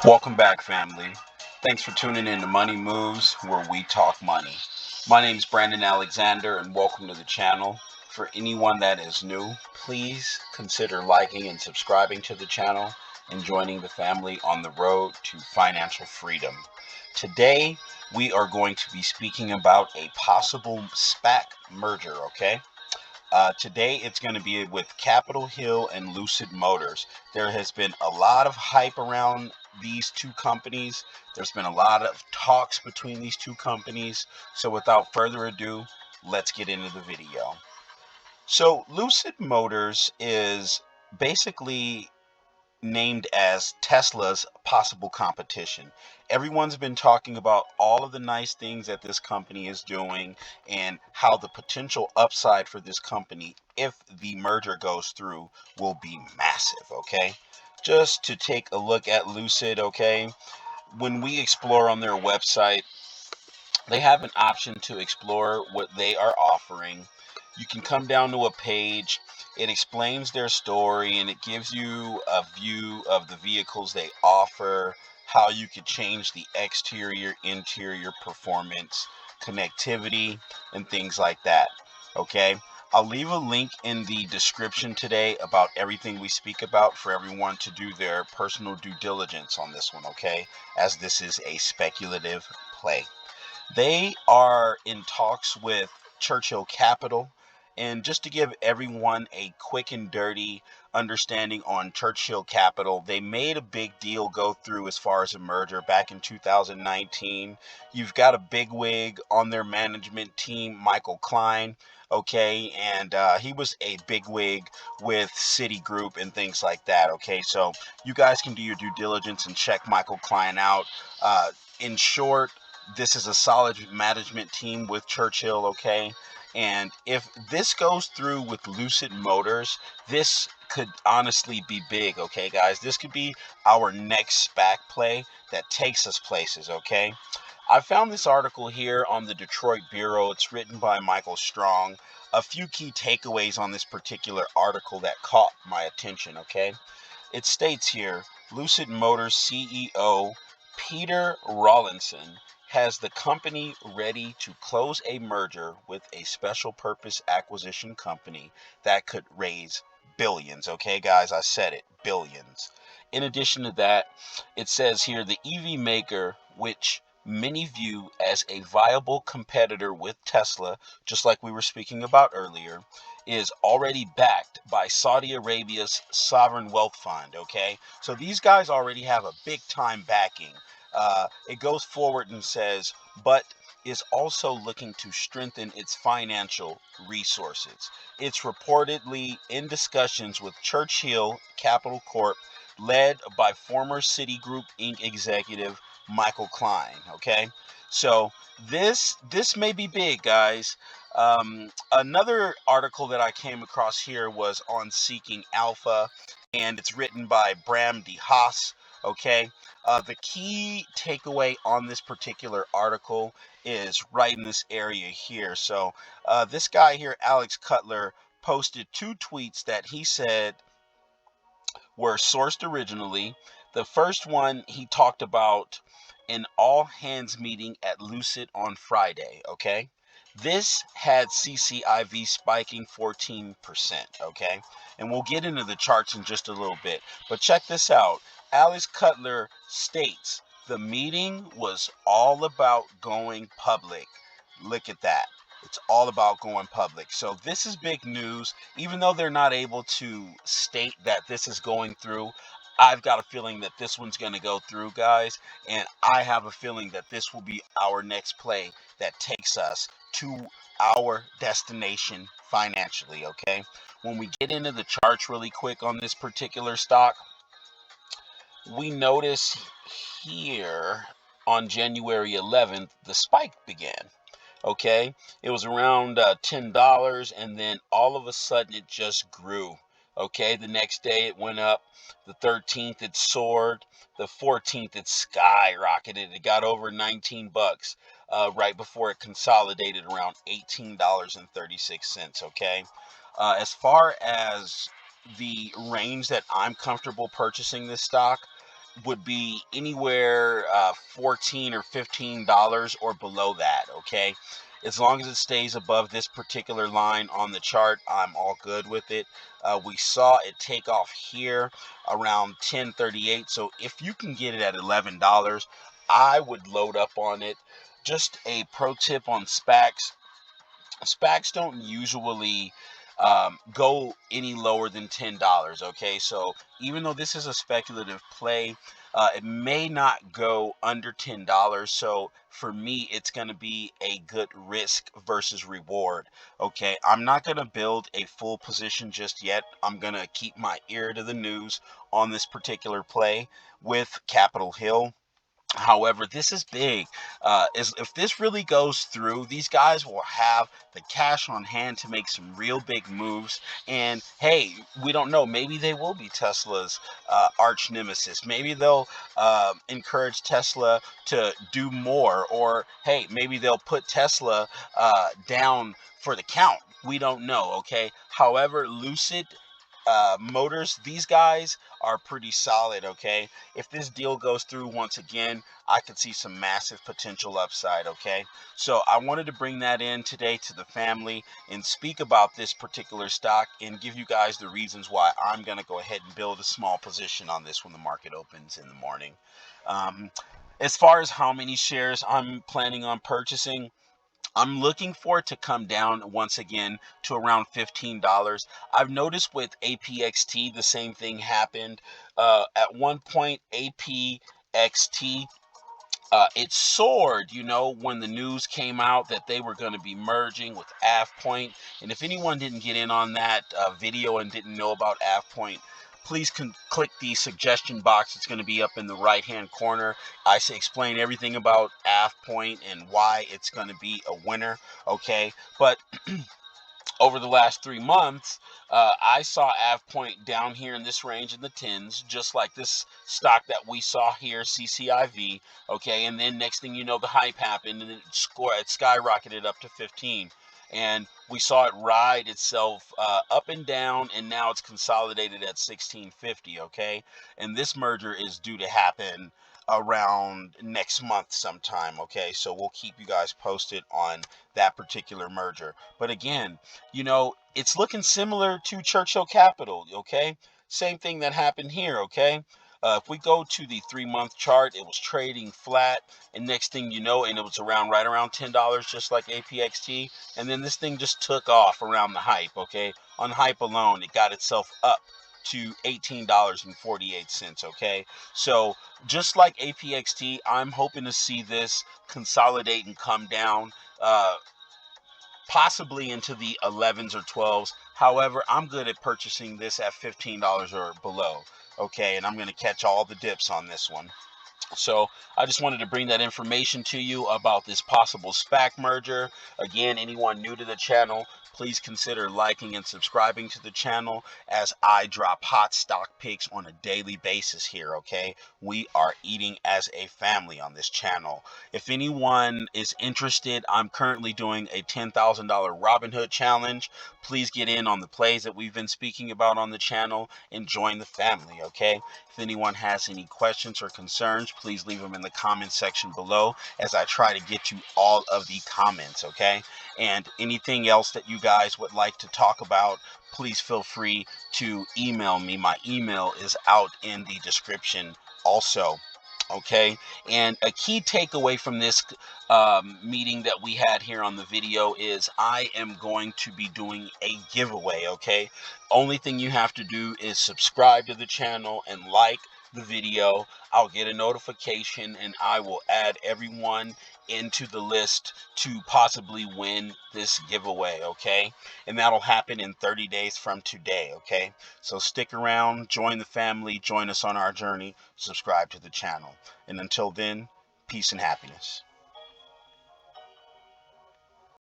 Welcome back, family. Thanks for tuning in to Money Moves, where we talk money. My name is Brandon Alexander, and welcome to the channel. For anyone that is new, please consider liking and subscribing to the channel and joining the family on the road to financial freedom. Today, we are going to be speaking about a possible SPAC merger, okay? Today it's going to be with Capitol Hill and Lucid Motors. There has been a lot of hype around these two companies. There's been a lot of talks between these two companies. So without further ado, let's get into the video. So Lucid Motors is basically named as Tesla's possible competition. Everyone's been talking about all of the nice things that this company is doing and how the potential upside for this company, if the merger goes through, will be massive, okay? Just to take a look at Lucid, okay? When we explore on their website, they have an option to explore what they are offering. You can come down to a page. It explains their story and it gives you a view of the vehicles they offer, how you could change the exterior, interior performance, connectivity, and things like that. Okay? I'll leave a link in the description today about everything we speak about for everyone to do their personal due diligence on this one, okay? As this is a speculative play. They are in talks with Churchill Capital. And just to give everyone a quick and dirty understanding on Churchill Capital, they made a big deal go through as far as a merger back in 2019. You've got a bigwig on their management team, Michael Klein, okay, and he was a bigwig with Citigroup and things like that, okay. So you guys can do your due diligence and check Michael Klein out. In short, this is a solid management team with Churchill, okay? And if this goes through with Lucid Motors, this could honestly be big, okay, guys? This could be our next SPAC play that takes us places, okay? I found this article here on the Detroit Bureau. It's written by Michael Strong. A few key takeaways on this particular article that caught my attention, okay? It states here, Lucid Motors CEO Peter Rawlinson has the company ready to close a merger with a special purpose acquisition company that could raise billions. Okay, guys, I said it, billions. In addition to that, it says here the EV maker, which many view as a viable competitor with Tesla, just like we were speaking about earlier, is already backed by Saudi Arabia's sovereign wealth fund. Okay, so these guys already have a big time backing. It goes forward and says, but is also looking to strengthen its financial resources. It's reportedly in discussions with Churchill Capital Corp, led by former Citigroup Inc. executive Michael Klein. Okay, so this may be big, guys. Another article that I came across here was on Seeking Alpha, and it's written by Bram de Haas. Okay, the key takeaway on this particular article is right in this area here. So this guy here, Alex Cutler, posted two tweets that he said were sourced originally. The first one, he talked about an all hands meeting at Lucid on Friday, okay? This had CCIV spiking 14%, okay? And we'll get into the charts in just a little bit. But check this out. Alex Cutler states the meeting was all about going public. Look at that. It's all about going public. So this is big news. Even though they're not able to state that this is going through, I've got a feeling that this one's going to go through, guys. And I have a feeling that this will be our next play that takes us to our destination financially, okay? When we get into the charts really quick on this particular stock, we notice here on January 11th, the spike began. Okay, it was around $10, and then all of a sudden it just grew. Okay, the next day it went up. The 13th it soared. The 14th it skyrocketed. It got over 19 bucks right before it consolidated around $18.36. Okay, as far as the range that I'm comfortable purchasing this stock, would be anywhere $14 or $15 or below that, okay? As long as it stays above this particular line on the chart, I'm all good with it. We saw it take off here around 10.38, so if you can get it at $11, I would load up on it. Just a pro tip on SPACs. SPACs don't usually go any lower than $10, okay? So even though this is a speculative play, it may not go under $10. So for me, it's going to be a good risk versus reward, okay? I'm not going to build a full position just yet. I'm going to keep my ear to the news on this particular play with Capitol Hill. However, this is big. If this really goes through, these guys will have the cash on hand to make some real big moves. And hey, we don't know. Maybe they will be Tesla's arch nemesis. Maybe they'll encourage Tesla to do more. Or hey, maybe they'll put Tesla down for the count. We don't know. Okay. However, Lucid Motors, these guys are pretty solid, okay? If this deal goes through once again, I could see some massive potential upside, okay? So I wanted to bring that in today to the family and speak about this particular stock and give you guys the reasons why I'm going to go ahead and build a small position on this when the market opens in the morning. Um, as far as how many shares I'm planning on purchasing, I'm looking for it to come down once again to around $15. I've noticed with APXT the same thing happened. At one point, APXT it soared, when the news came out that they were going to be merging with AvePoint. And if anyone didn't get in on that video and didn't know about AvePoint, please click the suggestion box. It's going to be up in the right hand corner. I explain everything about AvePoint and why it's going to be a winner. Okay, but over the last 3 months, I saw AvePoint down here in this range in the tens, just like this stock that we saw here, CCIV. Okay, and then next thing you know, the hype happened, and it skyrocketed up to 15. And we saw it ride itself up and down, and now it's consolidated at 1650. Okay, and this merger is due to happen around next month sometime. Okay, so we'll keep you guys posted on that particular merger. But again, it's looking similar to Churchill Capital, okay? Same thing that happened here, okay? If we go to the 3-month chart, it was trading flat, and next thing you know, and it was right around $10, just like APXT, and then this thing just took off around the hype, okay? On hype alone, it got itself up to $18.48, okay? So just like APXT, I'm hoping to see this consolidate and come down. Possibly into the 11s or 12s. However, I'm good at purchasing this at $15 or below. Okay, and I'm going to catch all the dips on this one. So I just wanted to bring that information to you about this possible SPAC merger. Again, anyone new to the channel, please consider liking and subscribing to the channel as I drop hot stock picks on a daily basis here, okay? We are eating as a family on this channel. If anyone is interested, I'm currently doing a $10,000 Robinhood challenge. Please get in on the plays that we've been speaking about on the channel and join the family, okay? If anyone has any questions or concerns, please leave them in the comment section below as I try to get to all of the comments, okay? And anything else that you guys would like to talk about, please feel free to email me. My email is out in the description also. Okay, and a key takeaway from this meeting that we had here on the video is I am going to be doing a giveaway. Okay, only thing you have to do is subscribe to the channel and like the video. I'll get a notification and I will add everyone into the list to possibly win this giveaway. Okay, and that'll happen in 30 days from today. Okay, so stick around, join the family, join us on our journey, subscribe to the channel. And until then, peace and happiness.